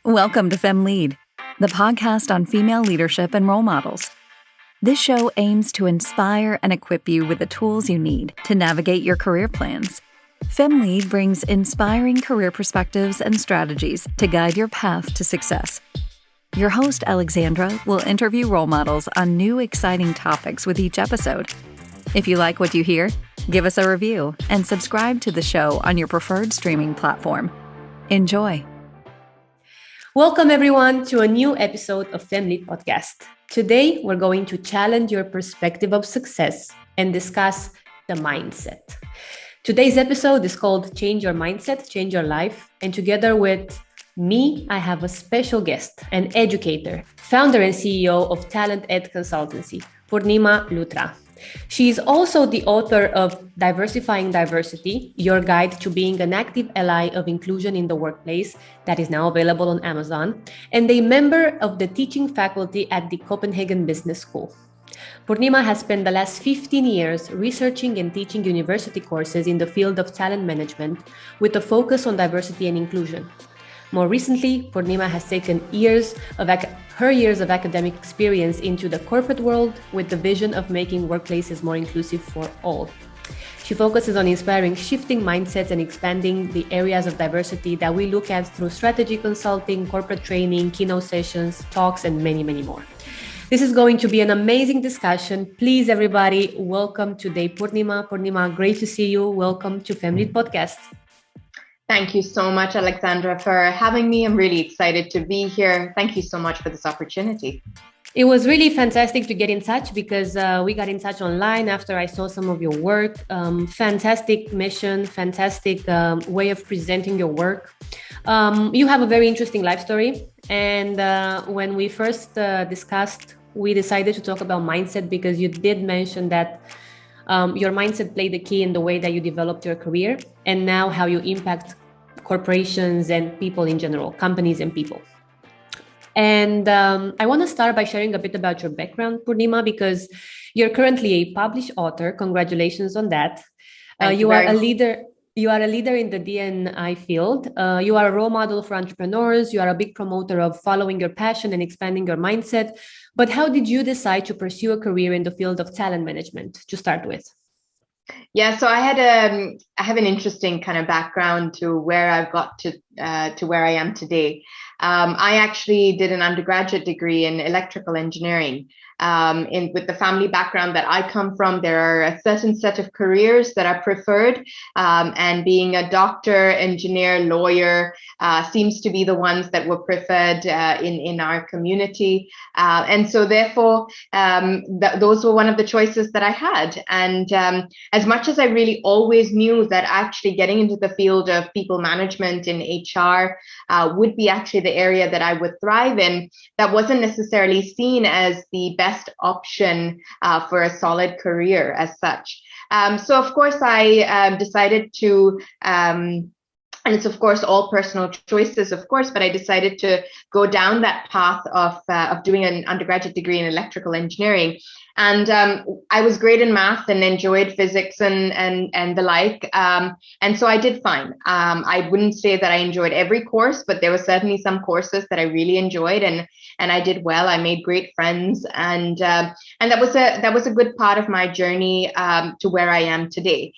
Welcome to FemLead, the podcast on female leadership and role models. This show aims to inspire and equip you with the tools you need to navigate your career plans. FemLead brings inspiring career perspectives and strategies to guide your path to success. Your host, Alexandra, will interview role models on new, exciting topics with each episode. If you like what you hear, give us a review and subscribe to the show on your preferred streaming platform. Enjoy. Welcome, everyone, to a new episode of FemLead Podcast. Today, we're going to challenge your perspective of success and discuss the mindset. Today's episode is called Change Your Mindset, Change Your Life. And together with me, I have a special guest, an educator, founder and CEO of TalentED Consultancy, Poornima Luthra. She is also the author of Diversifying Diversity, Your Guide to Being an Active Ally of Inclusion in the Workplace, that is now available on Amazon, and a member of the teaching faculty at the Copenhagen Business School. Poornima has spent the last 15 years researching and teaching university courses in the field of talent management with a focus on diversity and inclusion. More recently, Poornima has taken her years of academic experience into the corporate world with the vision of making workplaces more inclusive for all. She focuses on inspiring shifting mindsets and expanding the areas of diversity that we look at through strategy consulting, corporate training, keynote sessions, talks, and many, many more. This is going to be an amazing discussion. Please, everybody, welcome today, Poornima. Poornima, great to see you. Welcome to FemLead Podcast. Thank you so much, Alexandra, for having me. I'm really excited to be here. Thank you so much for this opportunity. It was really fantastic to get in touch because we got in touch online after I saw some of your work. Fantastic mission, fantastic way of presenting your work. You have a very interesting life story. And when we first discussed, we decided to talk about mindset because you did mention that your mindset played a key in the way that you developed your career and now how you impact corporations and people in general, companies and people. And I want to start by sharing a bit about your background, Poornima, because you're currently a published author. Congratulations on that. You are a leader in the D&I field. You are a role model for entrepreneurs. You are a big promoter of following your passion and expanding your mindset. But how did you decide to pursue a career in the field of talent management to start with? Yeah, so I have an interesting kind of background to where I've got to where I am today. I actually did an undergraduate degree in electrical engineering. With the family background that I come from, there are a certain set of careers that are preferred, and being a doctor, engineer, lawyer seems to be the ones that were preferred in our community. And so therefore, those were one of the choices that I had. And as much as I really always knew that actually getting into the field of people management in HR would be actually the area that I would thrive in, that wasn't necessarily seen as the best option for a solid career as such. So of course I decided to, and it's of course all personal choices, of course, but I decided to go down that path of doing an undergraduate degree in electrical engineering. And I was great in math and enjoyed physics and the like. And so I did fine. I wouldn't say that I enjoyed every course, but there were certainly some courses that I really enjoyed, and I did well. I made great friends, and that was a good part of my journey to where I am today.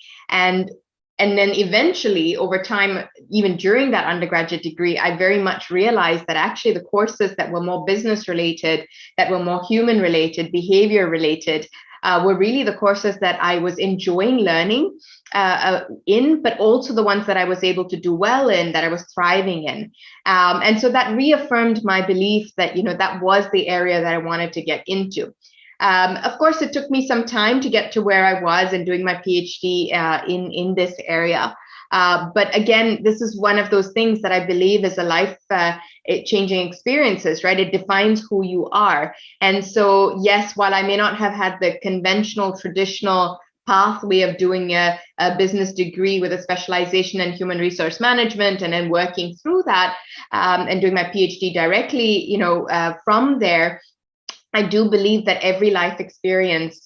And then eventually, over time, even during that undergraduate degree, I very much realized that actually the courses that were more business related, that were more human related, behavior related, were really the courses that I was enjoying learning in, but also the ones that I was able to do well in, that I was thriving in. And so that reaffirmed my belief that, that was the area that I wanted to get into. Of course, it took me some time to get to where I was and doing my PhD in this area. But again, this is one of those things that I believe is a life-changing experiences, right? It defines who you are. And so, yes, while I may not have had the conventional, traditional pathway of doing a business degree with a specialization in human resource management and then working through that and doing my PhD directly, from there, I do believe that every life experience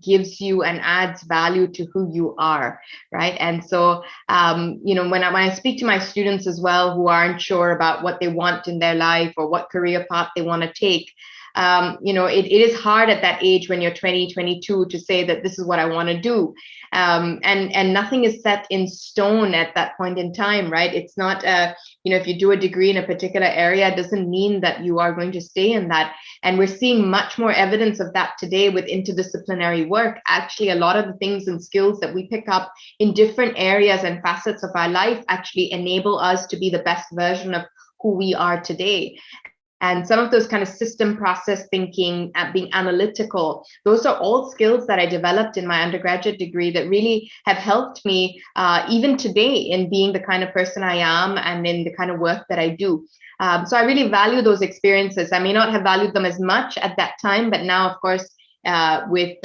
gives you and adds value to who you are, right? And so, when I speak to my students as well who aren't sure about what they want in their life or what career path they want to take, it is hard at that age when you're 20, 22 to say that this is what I want to do. And nothing is set in stone at that point in time, right? It's not, if you do a degree in a particular area, it doesn't mean that you are going to stay in that. And we're seeing much more evidence of that today with interdisciplinary work. Actually, a lot of the things and skills that we pick up in different areas and facets of our life actually enable us to be the best version of who we are today. And some of those kind of system process thinking, being analytical, those are all skills that I developed in my undergraduate degree that really have helped me even today in being the kind of person I am and in the kind of work that I do. So I really value those experiences. I may not have valued them as much at that time, but now, of course, with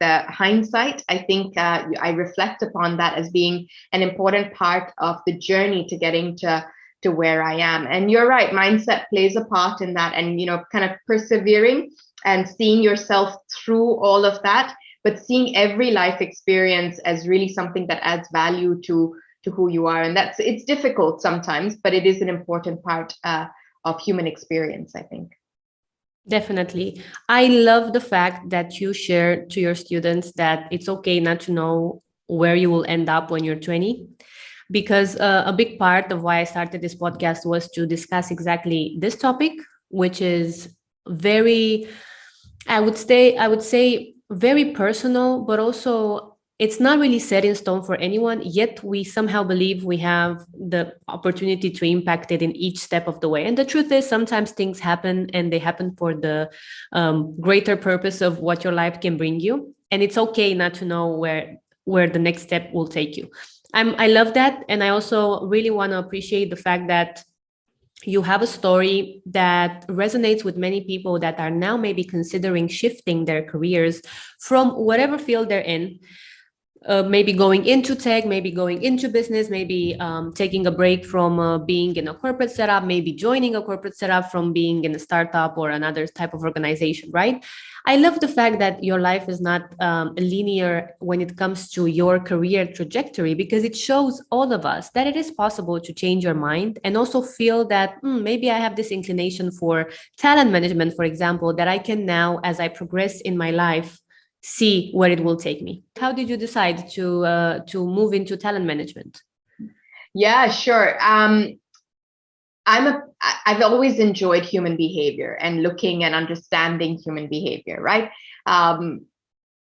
hindsight, I think I reflect upon that as being an important part of the journey to getting to where I am. And you're right, mindset plays a part in that, and kind of persevering and seeing yourself through all of that, but seeing every life experience as really something that adds value to who you are. And it's difficult sometimes, but it is an important part of human experience, I think. Definitely. I love the fact that you share to your students that it's okay not to know where you will end up when you're 20. Because a big part of why I started this podcast was to discuss exactly this topic, which is very, I would say very personal, but also it's not really set in stone for anyone, yet we somehow believe we have the opportunity to impact it in each step of the way. And the truth is, sometimes things happen and they happen for the greater purpose of what your life can bring you. And it's okay not to know where the next step will take you. I love that. And I also really want to appreciate the fact that you have a story that resonates with many people that are now maybe considering shifting their careers from whatever field they're in, maybe going into tech, maybe going into business, maybe taking a break from being in a corporate setup, maybe joining a corporate setup from being in a startup or another type of organization, right? I love the fact that your life is not linear when it comes to your career trajectory, because it shows all of us that it is possible to change your mind and also feel that maybe I have this inclination for talent management, for example, that I can now, as I progress in my life, see where it will take me. How did you decide to move into talent management? Yeah, sure. I've always enjoyed human behavior and looking and understanding human behavior, right?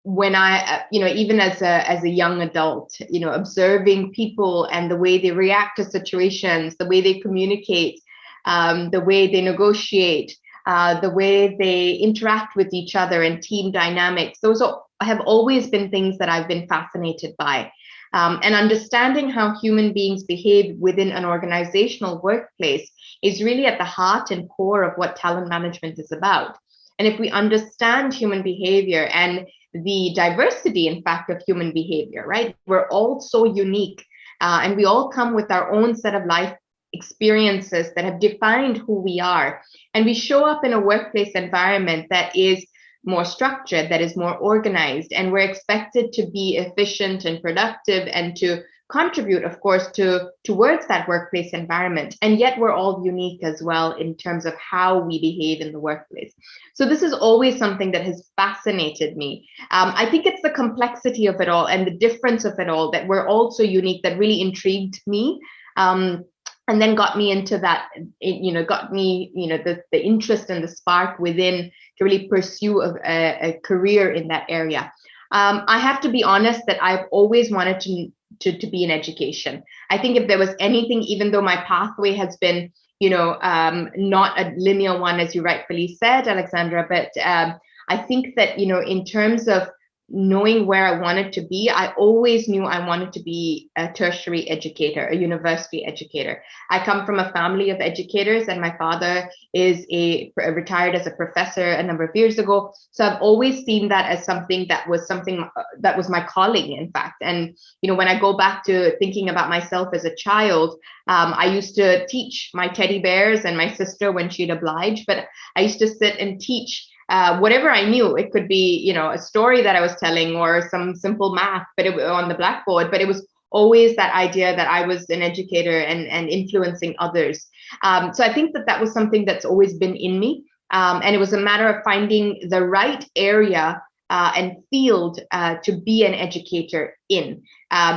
When I, even as a young adult, observing people and the way they react to situations, the way they communicate, the way they negotiate, the way they interact with each other and team dynamics. Those have always been things that I've been fascinated by. And understanding how human beings behave within an organizational workplace is really at the heart and core of what talent management is about. And if we understand human behavior and the diversity, in fact, of human behavior, right? We're all so unique, and we all come with our own set of life experiences that have defined who we are. And we show up in a workplace environment that is more structured, that is more organized, and we're expected to be efficient and productive and to contribute, of course, towards that workplace environment. And yet we're all unique as well in terms of how we behave in the workplace. So this is always something that has fascinated me. I think it's the complexity of it all and the difference of it all, that we're all so unique, that really intrigued me. And then got me into that, the interest and the spark within to really pursue a career in that area. I have to be honest that I've always wanted to be in education. I think if there was anything, even though my pathway has been, not a linear one, as you rightfully said, Alexandra, but I think that, in terms of knowing where I wanted to be, I always knew I wanted to be a tertiary educator, a university educator. I come from a family of educators, and my father is retired as a professor a number of years ago. So I've always seen that as something that was my calling, in fact. And, when I go back to thinking about myself as a child, I used to teach my teddy bears and my sister when she'd oblige, but I used to sit and teach whatever I knew. It could be, a story that I was telling or some simple math, but on the blackboard. But it was always that idea that I was an educator and influencing others. So I think that was something that's always been in me. And it was a matter of finding the right area and field to be an educator in.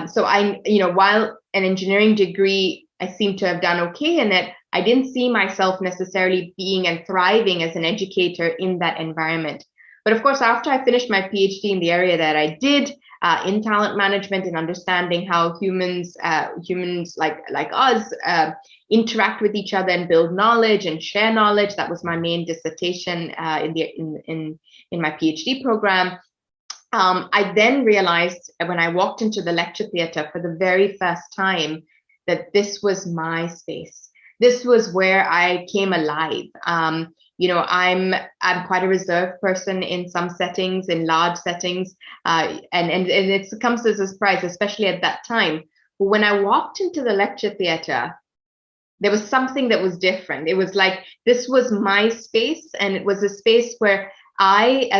So while an engineering degree, I seem to have done okay in it, I didn't see myself necessarily being and thriving as an educator in that environment. But of course, after I finished my PhD in the area that I did, in talent management and understanding how humans like us interact with each other and build knowledge and share knowledge. That was my main dissertation in my PhD program. I then realized when I walked into the lecture theater for the very first time that this was my space. This was where I came alive. I'm quite a reserved person in some settings, in large settings, and it comes as a surprise, especially at that time. But when I walked into the lecture theater, there was something that was different. It was like this was my space, and it was a space where I,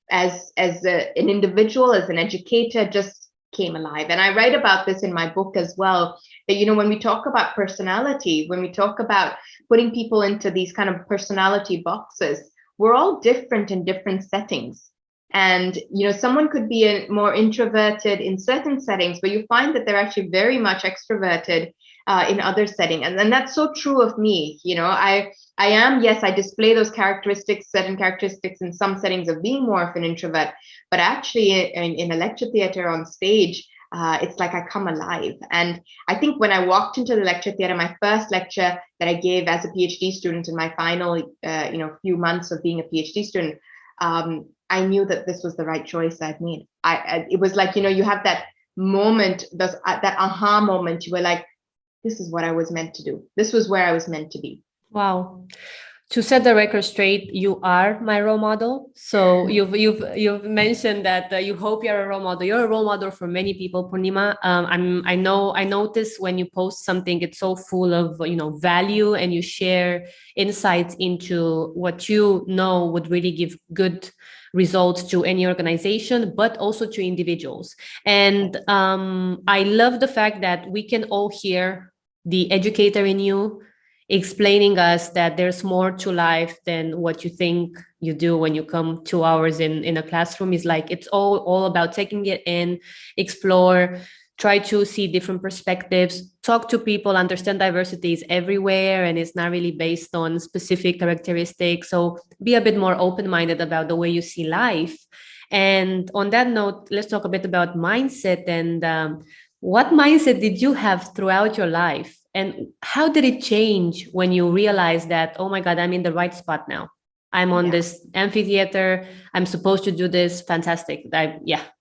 as an individual, as an educator, just came alive. And I write about this in my book as well, that, when we talk about personality, when we talk about putting people into these kind of personality boxes, we're all different in different settings. And, someone could be more introverted in certain settings, but you find that they're actually very much extroverted in other settings. And that's so true of me. I am, yes, I display those certain characteristics in some settings of being more of an introvert, but actually in a lecture theater on stage, it's like I come alive. And I think when I walked into the lecture theater, my first lecture that I gave as a PhD student in my final, few months of being a PhD student, I knew that this was the right choice I'd made. It was like, you have that moment, that aha moment. You were like, this is what I was meant to do. This was where I was meant to be. Wow. To set the record straight, you are my role model. So you've mentioned that you hope you're a role model. You're a role model for many people, Poornima. I notice when you post something, it's so full of value, and you share insights into what would really give good results to any organization, but also to individuals. And I love the fact that we can all hear the educator in you explaining us that there's more to life than what you think you do when you come 2 hours in a classroom. Is like, it's all about taking it in, explore, try to see different perspectives, talk to people, understand diversity is everywhere and it's not really based on specific characteristics. So be a bit more open-minded about the way you see life. And on that note, let's talk a bit about mindset. And what mindset did you have throughout your life? And how did it change when you realized that, oh my God, I'm in the right spot now? I'm on this amphitheater. I'm supposed to do this. Fantastic.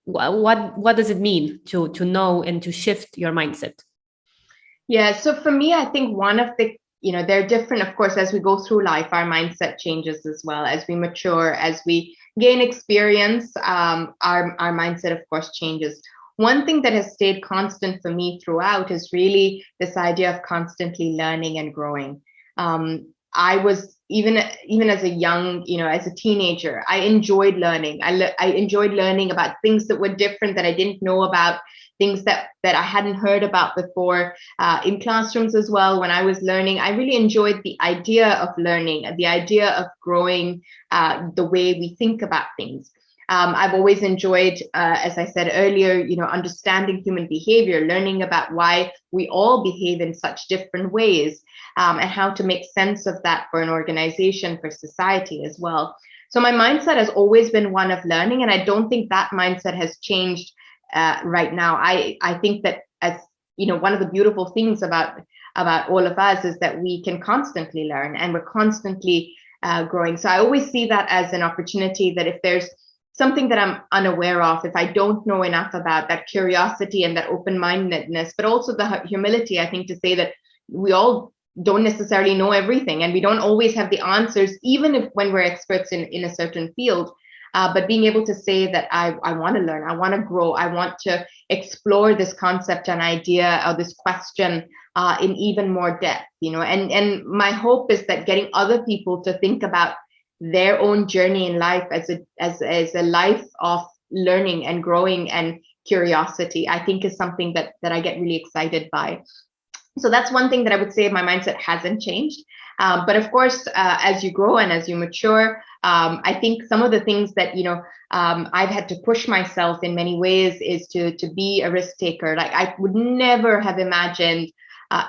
What does it mean to know and to shift your mindset? Yeah. So for me, I think one of the, they're different, of course, as we go through life, our mindset changes as well. As we mature, as we gain experience, our mindset, of course, changes. One thing that has stayed constant for me throughout is really this idea of constantly learning and growing. I was even as a young, as a teenager, I enjoyed learning. I enjoyed learning about things that were different, that I didn't know about, things that I hadn't heard about before. In classrooms as well, when I was learning, I really enjoyed the idea of learning, the idea of growing, the way we think about things. I've always enjoyed, as I said earlier, understanding human behavior, learning about why we all behave in such different ways, and how to make sense of that for an organization, for society as well. So my mindset has always been one of learning, and I don't think that mindset has changed right now. I think that, as one of the beautiful things about all of us is that we can constantly learn, and we're constantly growing. So I always see that as an opportunity, that if there's something that I'm unaware of, if I don't know enough about, that curiosity and that open-mindedness, but also the humility, I think, to say that we all don't necessarily know everything, and we don't always have the answers, even when we're experts in a certain field. But being able to say that I want to learn, I want to grow, I want to explore this concept and idea or this question in even more depth, and my hope is that getting other people to think about their own journey in life as a life of learning and growing and curiosity, I think is something that I get really excited by. So that's one thing that I would say my mindset hasn't changed. But of course, as you grow and as you mature, I think some of the things that, I've had to push myself in many ways is to be a risk taker. Like I would never have imagined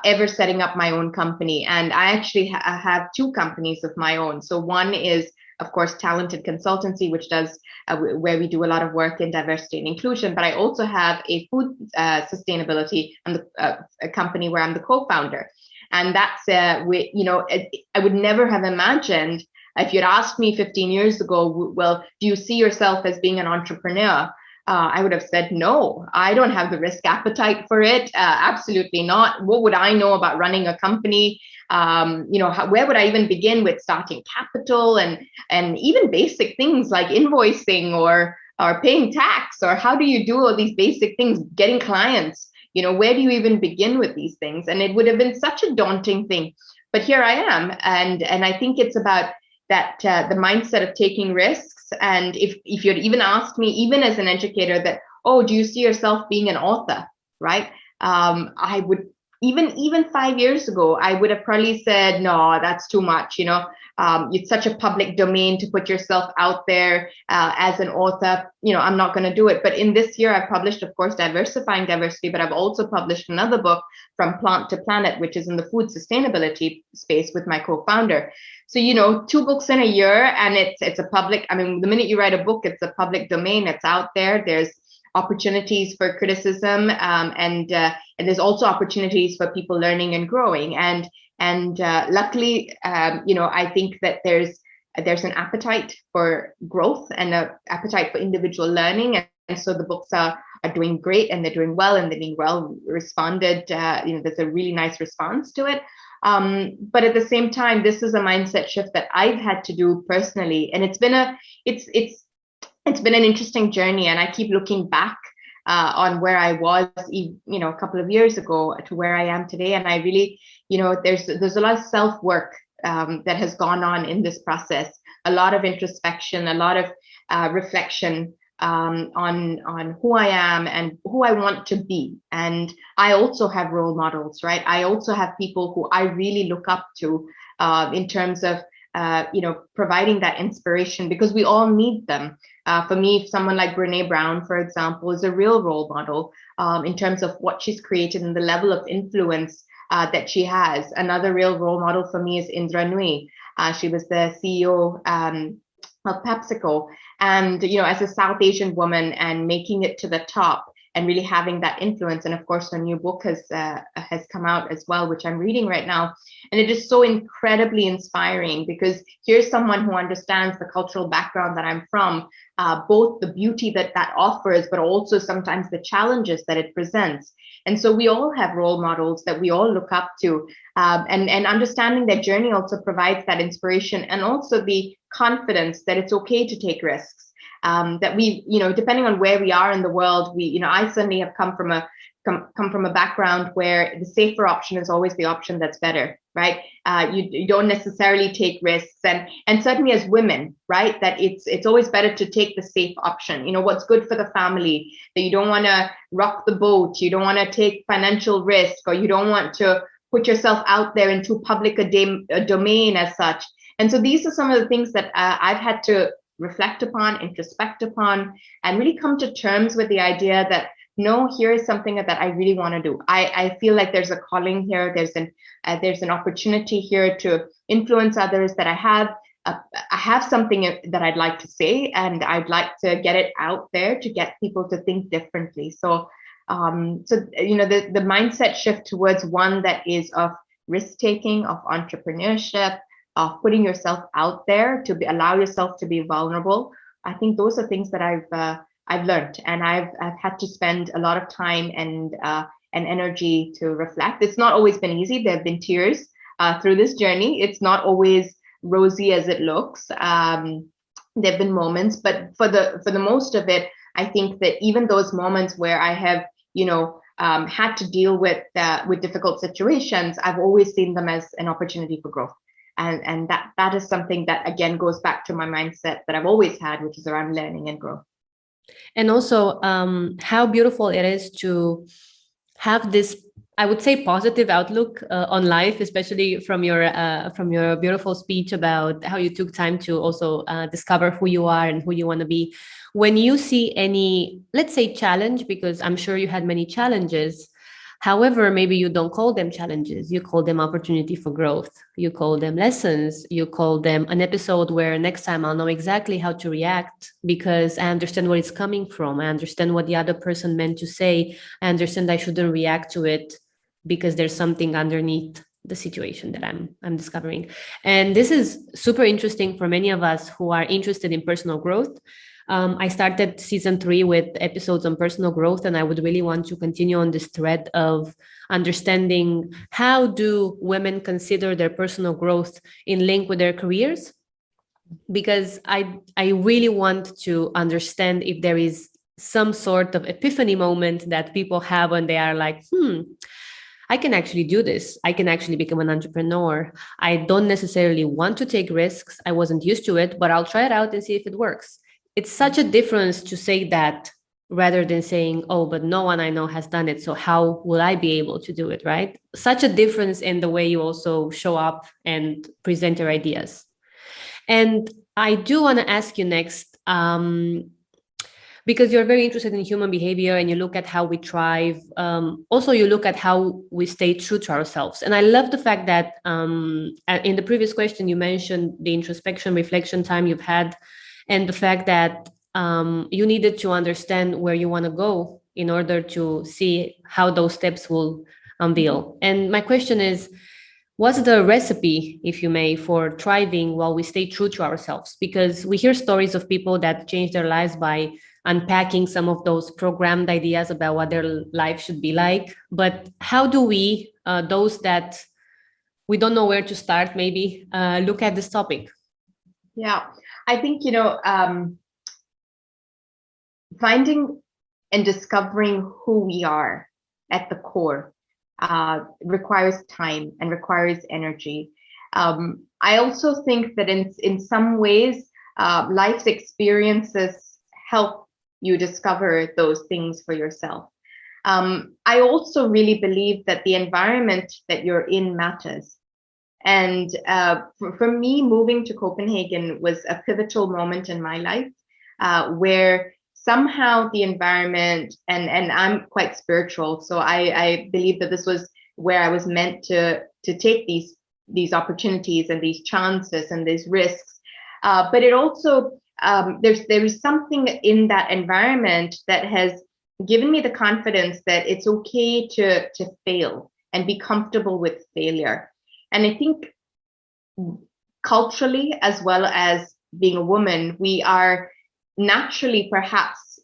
ever setting up my own company. And I actually have two companies of my own. So one is, of course, TalentED Consultancy, which does where we do a lot of work in diversity and inclusion. But I also have a food sustainability and a company where I'm the co-founder. And that's I would never have imagined, if you'd asked me 15 years ago, well, do you see yourself as being an entrepreneur? I would have said, no, I don't have the risk appetite for it. Absolutely not. What would I know about running a company? Where would I even begin with starting capital and even basic things like invoicing or paying tax, or how do you do all these basic things, getting clients? Where do you even begin with these things? And it would have been such a daunting thing. But here I am. And I think it's about that the mindset of taking risks. And if you'd even asked me, even as an educator, that, oh, do you see yourself being an author, right? I would, even 5 years ago, I would have probably said, no, that's too much. It's such a public domain to put yourself out there as an author. I'm not going to do it. But in this year, I've published, of course, Diversifying Diversity, but I've also published another book, From Plant to Planet, which is in the food sustainability space with my co-founder. So, 2 books in a year, and it's a public, the minute you write a book, it's a public domain. It's out there. There's opportunities for criticism, and there's also opportunities for people learning and growing. And luckily, I think that there's an appetite for growth and an appetite for individual learning. And so the books are doing great, and they're doing well, and they're being well responded. There's a really nice response to it. But at the same time, this is a mindset shift that I've had to do personally. And it's been an interesting journey. And I keep looking back on where I was, a couple of years ago to where I am today. And I really, there's a lot of self-work that has gone on in this process, a lot of introspection, a lot of reflection on who I am and who I want to be. And I also have role models, right? I also have people who I really look up to in terms of, providing that inspiration, because we all need them. For me, someone like Brene Brown, for example, is a real role model in terms of what she's created and the level of influence that she has. Another real role model for me is Indra Nooyi. She was the CEO of PepsiCo, and as a South Asian woman and making it to the top and really having that influence. And of course, her new book has come out as well, which I'm reading right now, and it is so incredibly inspiring, because here's someone who understands the cultural background that I'm from, both the beauty that offers, but also sometimes the challenges that it presents. And so we all have role models that we all look up to, and understanding their journey also provides that inspiration, and also the confidence that it's okay to take risks. That we, depending on where we are in the world, I certainly have come from a background where the safer option is always the option that's better, right? You don't necessarily take risks, and certainly as women, right, that it's always better to take the safe option. What's good for the family, that you don't want to rock the boat, you don't want to take financial risk, or you don't want to put yourself out there in too public a domain as such. And so these are some of the things that I've had to reflect upon, introspect upon, and really come to terms with the idea that, no, here is something that I really want to do. I feel like there's a calling here. There's an opportunity here to influence others, that I have something that I'd like to say, and I'd like to get it out there to get people to think differently. So, the mindset shift towards one that is of risk-taking, of entrepreneurship, of putting yourself out there to allow yourself to be vulnerable. I think those are things that I've learned, and I've had to spend a lot of time and energy to reflect. It's not always been easy. There have been tears through this journey. It's not always rosy as it looks. There have been moments, but for the most of it, I think that even those moments where I have, had to deal with difficult situations, I've always seen them as an opportunity for growth. And that is something that, again, goes back to my mindset that I've always had, which is around learning and growth. And also how beautiful it is to have this, I would say, positive outlook on life, especially from your beautiful speech about how you took time to also discover who you are and who you want to be. When you see any, let's say, challenge, because I'm sure you had many challenges. However, maybe you don't call them challenges. You call them opportunity for growth. You call them lessons. You call them an episode where next time I'll know exactly how to react because I understand where it's coming from. I understand what the other person meant to say. I understand I shouldn't react to it because there's something underneath the situation that I'm discovering. And this is super interesting for many of us who are interested in personal growth. I started season 3 with episodes on personal growth, and I would really want to continue on this thread of understanding how do women consider their personal growth in link with their careers, because I really want to understand if there is some sort of epiphany moment that people have when they are like, I can actually do this. I can actually become an entrepreneur. I don't necessarily want to take risks. I wasn't used to it, but I'll try it out and see if it works. It's such a difference to say that rather than saying, oh, but no one I know has done it, so how will I be able to do it, right? Such a difference in the way you also show up and present your ideas. And I do want to ask you next, because you're very interested in human behavior and you look at how we thrive. Also, you look at how we stay true to ourselves. And I love the fact that in the previous question, you mentioned the introspection, reflection time you've had, and the fact that you needed to understand where you want to go in order to see how those steps will unveil. And my question is, what's the recipe, if you may, for thriving while we stay true to ourselves? Because we hear stories of people that change their lives by unpacking some of those programmed ideas about what their life should be like. But how do we, those that we don't know where to start, maybe look at this topic? Yeah, I think, finding and discovering who we are at the core requires time and requires energy. I also think that in some ways, life's experiences help you discover those things for yourself. I also really believe that the environment that you're in matters. And for me, moving to Copenhagen was a pivotal moment in my life where somehow the environment, and I'm quite spiritual, so I believe that this was where I was meant to take these opportunities and these chances and these risks. But it also, there is something in that environment that has given me the confidence that it's okay to fail and be comfortable with failure. And I think culturally, as well as being a woman, we are naturally perhaps,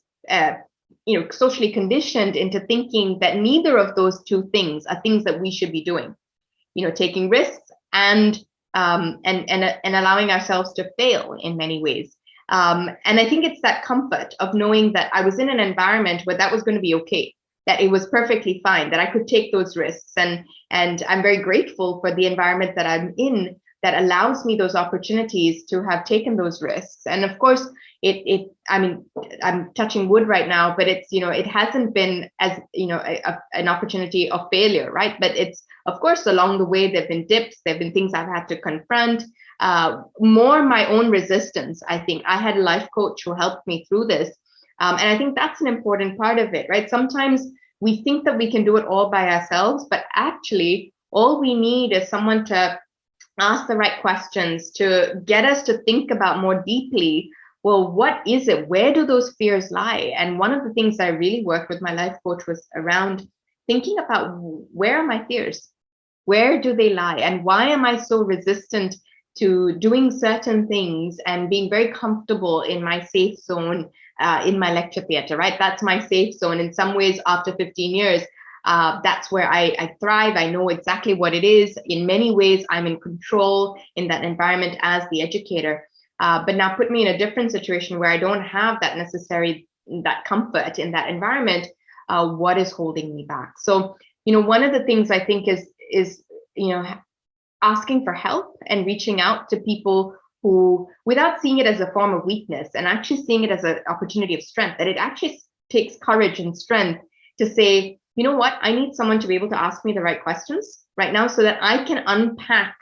socially conditioned into thinking that neither of those two things are things that we should be doing. Taking risks and allowing ourselves to fail in many ways. And I think it's that comfort of knowing that I was in an environment where that was going to be okay, that it was perfectly fine, that I could take those risks. And I'm very grateful for the environment that I'm in that allows me those opportunities to have taken those risks. And of course, I'm touching wood right now, but it's, it hasn't been as, an opportunity of failure, right? But it's, of course, along the way, there've been dips, there've been things I've had to confront, more my own resistance. I think I had a life coach who helped me through this. And I think that's an important part of it, right? Sometimes we think that we can do it all by ourselves, but actually all we need is someone to ask the right questions, to get us to think about more deeply, well, what is it? Where do those fears lie? And one of the things I really worked with my life coach was around thinking about, where are my fears? Where do they lie? And why am I so resistant to doing certain things and being very comfortable in my safe zone, in my lecture theater, right? That's my safe zone. In some ways, after 15 years, that's where I thrive. I know exactly what it is. In many ways, I'm in control in that environment as the educator. But now put me in a different situation where I don't have that comfort in that environment. What is holding me back? So, one of the things I think is asking for help and reaching out to people who, without seeing it as a form of weakness and actually seeing it as an opportunity of strength, that it actually takes courage and strength to say, you know what, I need someone to be able to ask me the right questions right now so that I can unpack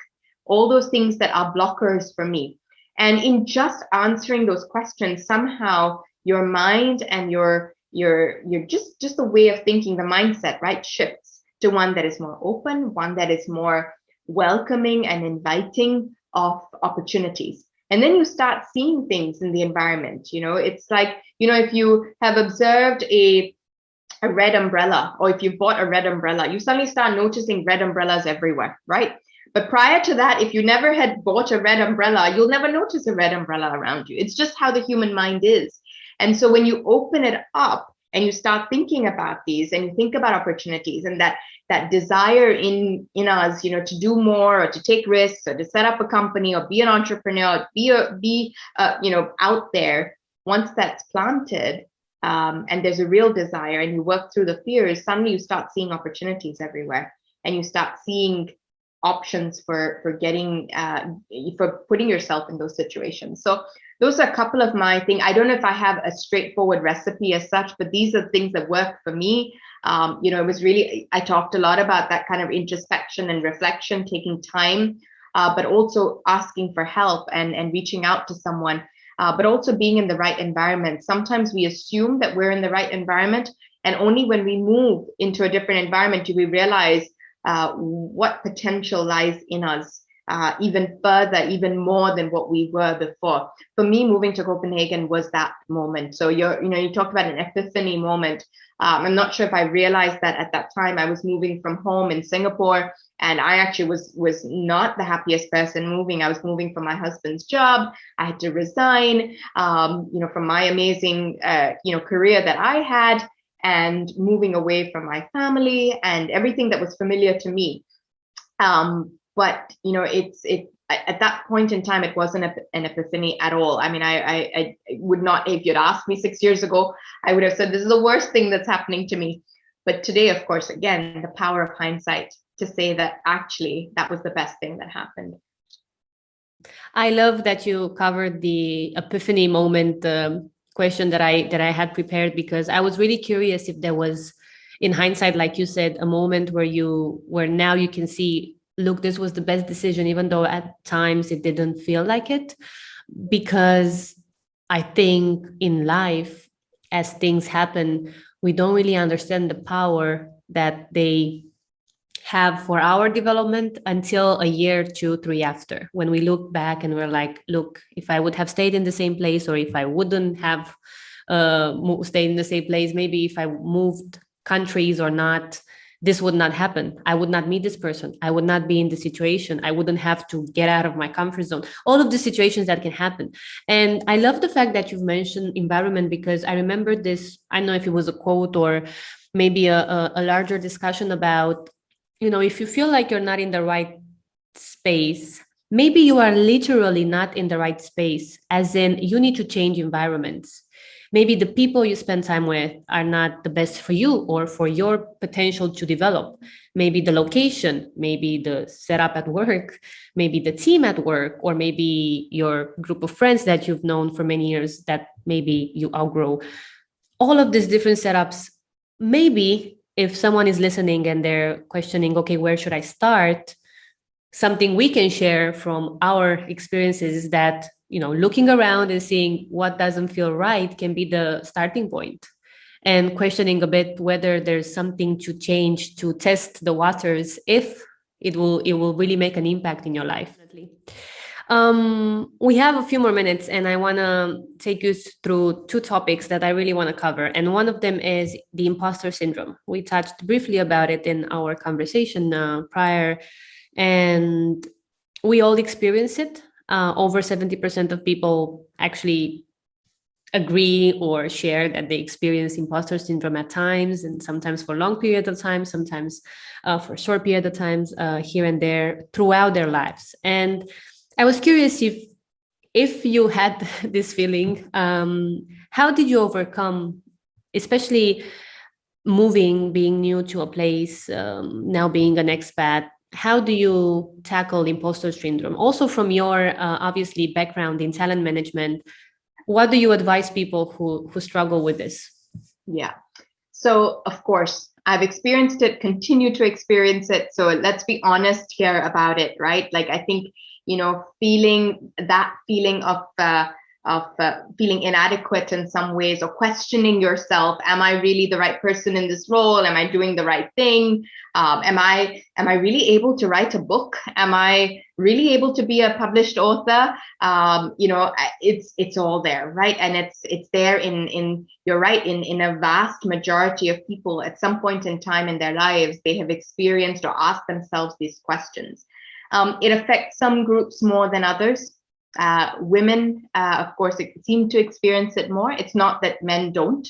all those things that are blockers for me. And in just answering those questions, somehow your mind and your just the way of thinking, the mindset, right, shifts to one that is more open, one that is more welcoming and inviting of opportunities. And then you start seeing things in the environment. It's like, if you have observed a red umbrella, or if you bought a red umbrella, you suddenly start noticing red umbrellas everywhere, right? But prior to that, if you never had bought a red umbrella, you'll never notice a red umbrella around you. It's just how the human mind is. And so when you open it up and you start thinking about these and you think about opportunities and that desire in us, to do more or to take risks or to set up a company or be an entrepreneur, be out there, once that's planted, and there's a real desire and you work through the fears, suddenly you start seeing opportunities everywhere and you start seeing options for getting for putting yourself in those situations. So those are a couple of my things. I don't know if I have a straightforward recipe as such, but these are things that work for me. It was really, I talked a lot about that kind of introspection and reflection, taking time, but also asking for help and reaching out to someone, but also being in the right environment. Sometimes we assume that we're in the right environment, and only when we move into a different environment do we realize what potential lies in us, even further, even more than what we were before. For me, moving to Copenhagen was that moment. So you talked about an epiphany moment. I'm not sure if I realized that at that time. I was moving from home in Singapore, and I actually was not the happiest person moving. I was moving from my husband's job. I had to resign, from my amazing, career that I had, and moving away from my family and everything that was familiar to me. But it's at that point in time, it wasn't an epiphany at all. I mean, I would not, if you'd asked me 6 years ago, I would have said, this is the worst thing that's happening to me. But today, of course, again, the power of hindsight to say that actually that was the best thing that happened. I love that you covered the epiphany moment question that I had prepared, because I was really curious if there was, in hindsight, like you said, a moment where now you can see, look, this was the best decision, even though at times it didn't feel like it. Because I think in life, as things happen, we don't really understand the power that they have for our development until a year, 2, 3 after, when we look back and we're like, look, if I would have stayed in the same place, or if I wouldn't have stayed in the same place, maybe if I moved countries or not, this would not happen. I would not meet this person. I would not be in the situation. I wouldn't have to get out of my comfort zone. All of the situations that can happen. And I love the fact that you've mentioned environment, because I remember this, I don't know if it was a quote or maybe a larger discussion about, if you feel like you're not in the right space, maybe you are literally not in the right space, as in you need to change environments. Maybe the people you spend time with are not the best for you or for your potential to develop. Maybe the location, maybe the setup at work, maybe the team at work, or maybe your group of friends that you've known for many years that maybe you outgrow. All of these different setups, maybe if someone is listening and they're questioning, okay, where should I start? Something we can share from our experiences is that, looking around and seeing what doesn't feel right can be the starting point, and questioning a bit whether there's something to change to test the waters, if it will really make an impact in your life. We have a few more minutes, and I want to take you through 2 topics that I really want to cover. And one of them is the imposter syndrome. We touched briefly about it in our conversation prior, and we all experience it. Over 70% of people actually agree or share that they experience imposter syndrome at times, and sometimes for long periods of time, sometimes for short period of times, here and there throughout their lives. And I was curious if you had this feeling, how did you overcome, especially moving, being new to a place, now being an expat, how do you tackle imposter syndrome? Also, from your obviously background in talent management, what do you advise people who struggle with this? Yeah. So, of course, I've experienced it, continue to experience it. So let's be honest here about it, right? Like, I think, feeling of feeling inadequate in some ways, or questioning yourself. Am I really the right person in this role? Am I doing the right thing? Am I really able to write a book? Am I really able to be a published author? It's all there, right? And it's there in you're right, in a vast majority of people at some point in time in their lives, they have experienced or asked themselves these questions. It affects some groups more than others. Women, of course, seem to experience it more. It's not that men don't,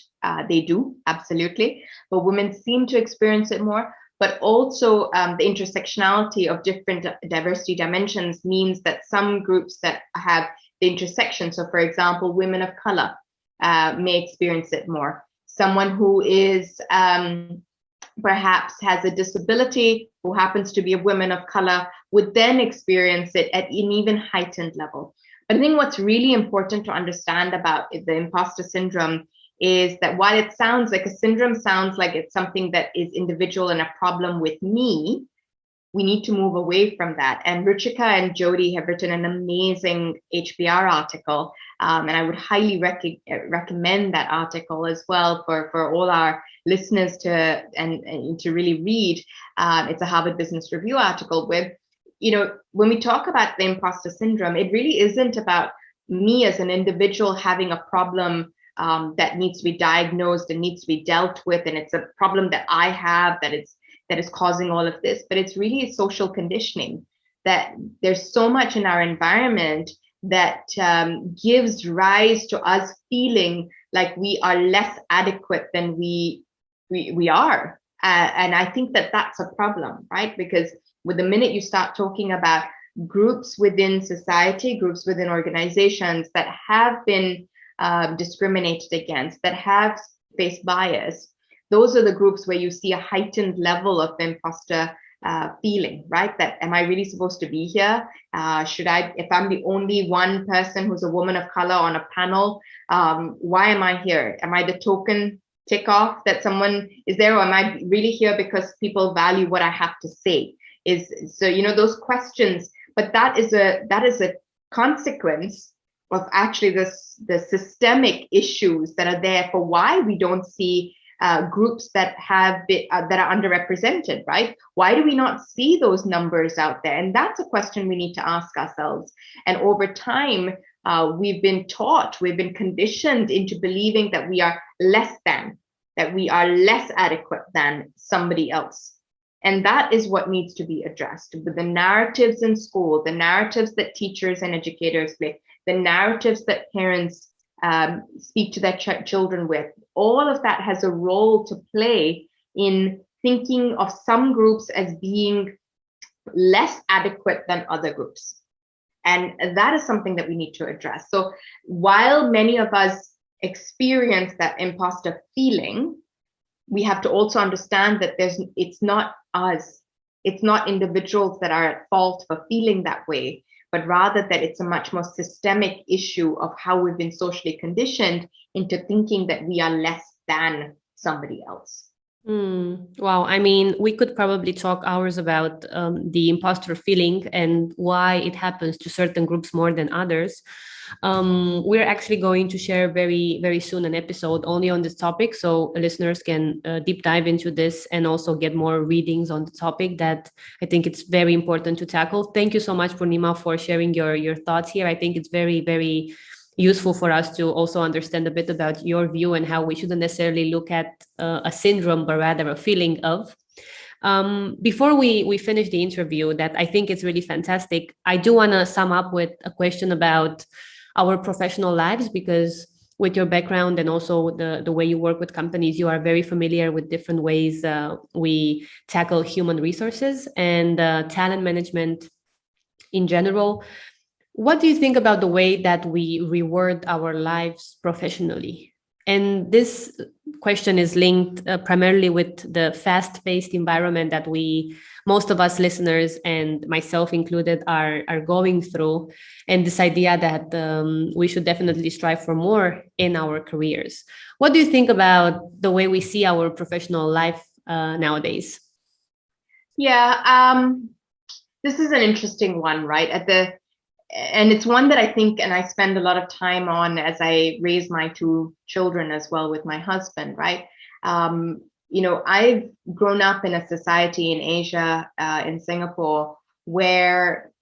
they do, absolutely, but women seem to experience it more. But also the intersectionality of different diversity dimensions means that some groups that have the intersection, so for example, women of color may experience it more. Someone who is perhaps has a disability, who happens to be a woman of color, would then experience it at an even heightened level. But I think what's really important to understand about the imposter syndrome is that while it sounds like a syndrome, sounds like it's something that is individual and a problem with me, we need to move away from that. And Ruchika and Jody have written an amazing HBR article, and I would highly recommend that article as well for all our listeners to really read. It's a Harvard Business Review article with, when we talk about the imposter syndrome, it really isn't about me as an individual having a problem that needs to be diagnosed and needs to be dealt with, and it's a problem that I have that is causing all of this, but it's really social conditioning, that there's so much in our environment that gives rise to us feeling like we are less adequate than we are. And I think that that's a problem, right? Because with the minute you start talking about groups within society, groups within organizations that have been discriminated against, that have faced bias, those are the groups where you see a heightened level of imposter feeling, right? That, am I really supposed to be here? If I'm the only one person who's a woman of color on a panel, why am I here? Am I the token tick off that someone is there, or am I really here because people value what I have to say? Those questions, but that is a consequence of actually the systemic issues that are there for why we don't see groups that are underrepresented, right? Why do we not see those numbers out there? And that's a question we need to ask ourselves. And over time, we've been conditioned into believing that we are less than, that we are less adequate than somebody else. And that is what needs to be addressed. With the narratives in school, the narratives that teachers and educators play, the narratives that parents speak to their children with, all of that has a role to play in thinking of some groups as being less adequate than other groups. And that is something that we need to address. So while many of us experience that imposter feeling, we have to also understand that it's not us, it's not individuals that are at fault for feeling that way, but rather that it's a much more systemic issue of how we've been socially conditioned into thinking that we are less than somebody else. Wow. I mean, we could probably talk hours about the imposter feeling and why it happens to certain groups more than others. We're actually going to share very, very soon an episode only on this topic, so listeners can deep dive into this and also get more readings on the topic that I think it's very important to tackle. Thank you so much, Poornima, for sharing your thoughts here. I think it's very, very useful for us to also understand a bit about your view and how we shouldn't necessarily look at a syndrome, but rather a feeling of. Before we finish the interview, that I think is really fantastic, I do want to sum up with a question about our professional lives, because with your background and also the way you work with companies, you are very familiar with different ways we tackle human resources and talent management in general. What do you think about the way that we reward our lives professionally? And this question is linked primarily with the fast-paced environment that we most of us listeners, and myself included, are going through. And this idea that we should definitely strive for more in our careers. What do you think about the way we see our professional life nowadays? Yeah, this is an interesting one, right? And it's one that I think, and I spend a lot of time on as I raise my two children as well with my husband, right? I've grown up in a society in Asia, in Singapore, where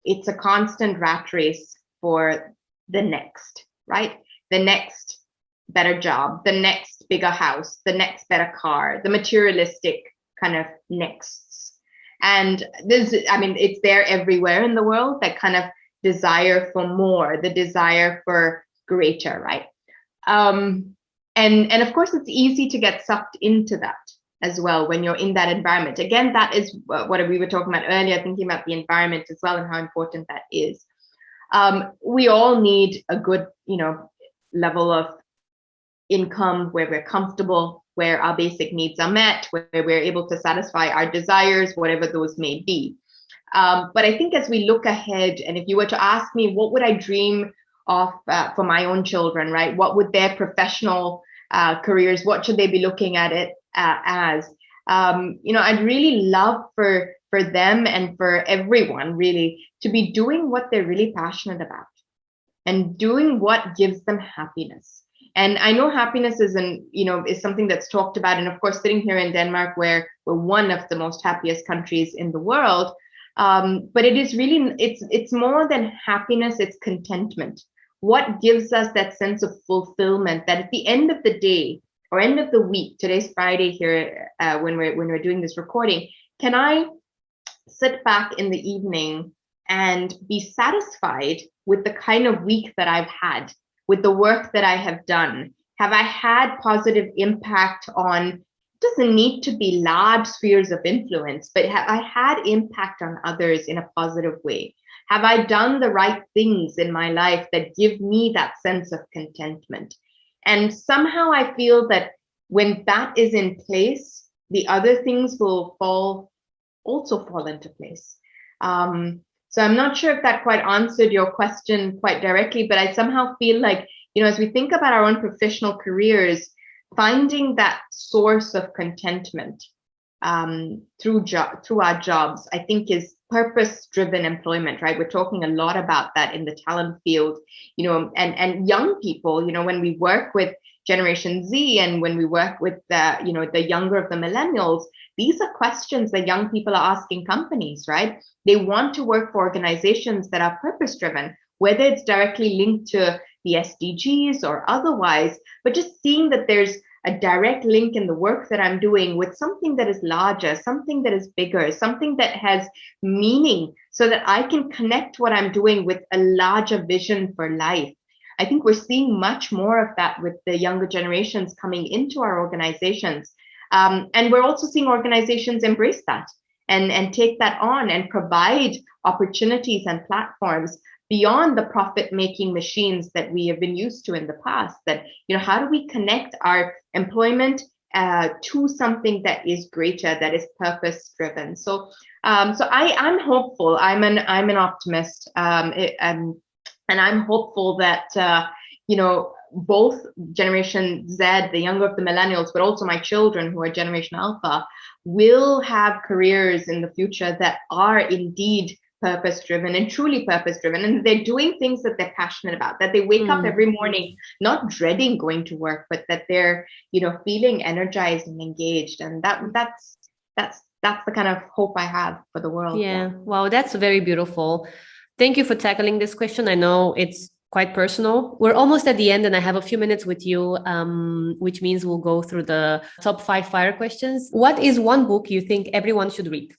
it's a constant rat race for the next, right? The next better job, the next bigger house, the next better car, the materialistic kind of nexts. And it's there everywhere in the world, that kind of desire for more, the desire for greater, right? And of course, it's easy to get sucked into that as well when you're in that environment. Again, that is what we were talking about earlier, thinking about the environment as well and how important that is. We all need a good, level of income where we're comfortable, where our basic needs are met, where we're able to satisfy our desires, whatever those may be. But I think as we look ahead, and if you were to ask me, what would I dream of for my own children, right? What would their professional careers, what should they be looking at it as? I'd really love for them and for everyone really to be doing what they're really passionate about and doing what gives them happiness. And I know happiness is something that's talked about. And of course, sitting here in Denmark, where we're one of the most happiest countries in the world, but it is really, it's more than happiness, it's contentment. What gives us that sense of fulfillment, that at the end of the day or end of the week, today's Friday here, when we're doing this recording, can I sit back in the evening and be satisfied with the kind of week that I've had, with the work that I have done? Have I had positive impact on, doesn't need to be large spheres of influence, but have I had impact on others in a positive way? Have I done the right things in my life that give me that sense of contentment? And somehow I feel that when that is in place, the other things will also fall into place. So I'm not sure if that quite answered your question quite directly, but I somehow feel like, as we think about our own professional careers, finding that source of contentment through our jobs, I think is purpose-driven employment, right? We're talking a lot about that in the talent field, and young people, when we work with Generation Z and when we work with the younger of the millennials, these are questions that young people are asking companies, right? They want to work for organizations that are purpose-driven, whether it's directly linked to the SDGs or otherwise, but just seeing that there's a direct link in the work that I'm doing with something that is larger, something that is bigger, something that has meaning, so that I can connect what I'm doing with a larger vision for life. I think we're seeing much more of that with the younger generations coming into our organizations. And we're also seeing organizations embrace that and take that on and provide opportunities and platforms beyond the profit-making machines that we have been used to in the past. That, how do we connect our employment to something that is greater, that is purpose-driven? So I'm hopeful. I'm an optimist, and I'm hopeful that both Generation Z, the younger of the millennials, but also my children who are Generation Alpha, will have careers in the future that are indeed purpose-driven and truly purpose-driven, and they're doing things that they're passionate about, that they wake up every morning not dreading going to work, but that they're feeling energized and engaged. And that's the kind of hope I have for the world. Yeah. Wow, that's very beautiful. Thank you for tackling this question. I know it's quite personal. We're almost at the end, and I have a few minutes with you, which means we'll go through the top 5 fire questions. What is one book you think everyone should read?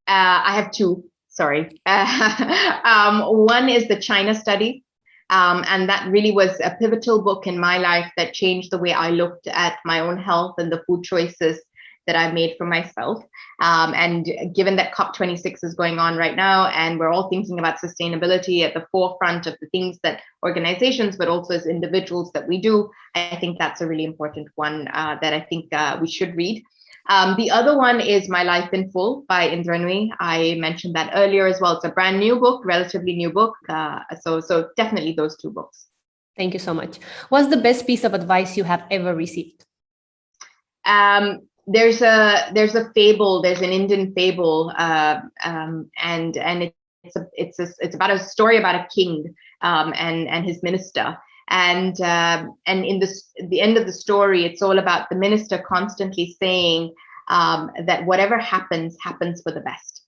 I have 2. Sorry. One is the China study. And that really was a pivotal book in my life that changed the way I looked at my own health and the food choices that I made for myself. And given that COP26 is going on right now, and we're all thinking about sustainability at the forefront of the things that organizations, but also as individuals that we do, I think that's a really important one that I think we should read. The other one is My Life in Full by Indranui. I mentioned that earlier as well. It's a brand new book, relatively new book. So definitely those two books. Thank you so much. What's the best piece of advice you have ever received? There's a fable. There's an Indian fable, and it's about a story about a king and his minister. And in the end of the story, it's all about the minister constantly saying that whatever happens for the best.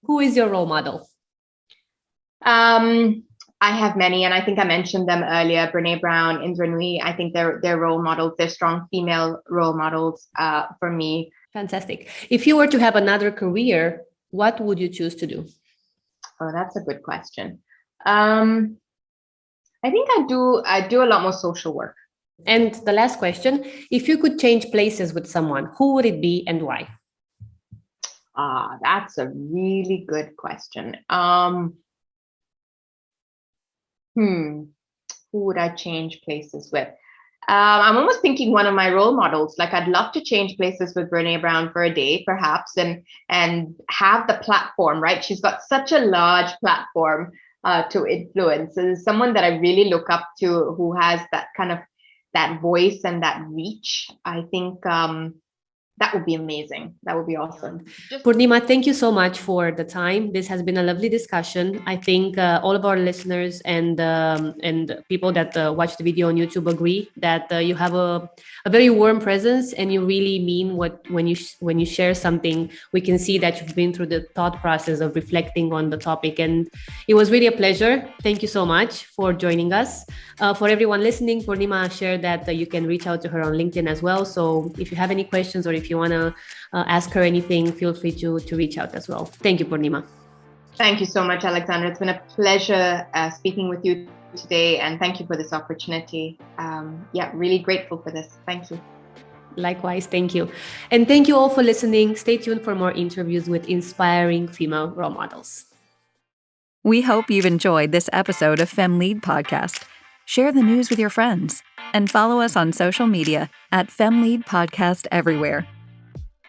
Who is your role model? I have many, and I think I mentioned them earlier. Brene Brown, Indranui. I think they're role models. They're strong female role models for me. Fantastic. If you were to have another career, what would you choose to do? Oh, that's a good question. I think I do a lot more social work. And the last question, if you could change places with someone, who would it be and why? That's a really good question. Who would I change places with? I'm almost thinking one of my role models. Like, I'd love to change places with Brene Brown for a day, perhaps, and have the platform, right? She's got such a large platform to influence. And someone that I really look up to, who has that kind of that voice and that reach. I think that would be amazing. That would be awesome. Poornima, thank you so much for the time. This has been a lovely discussion. I think all of our listeners and people that watch the video on YouTube agree that you have a very warm presence, and you really mean when you share something. We can see that you've been through the thought process of reflecting on the topic, and it was really a pleasure. Thank you so much for joining us. For everyone listening, Poornima shared that you can reach out to her on LinkedIn as well. So if you have any questions, or if you want to ask her anything, feel free to reach out as well. Thank you, Poornima. Thank you so much, Alexandra. It's been a pleasure speaking with you today, and thank you for this opportunity. Really grateful for this. Thank you. Likewise, thank you. And thank you all for listening. Stay tuned for more interviews with inspiring female role models. We hope you've enjoyed this episode of FemLead Podcast. Share the news with your friends and follow us on social media at FemLead Podcast everywhere.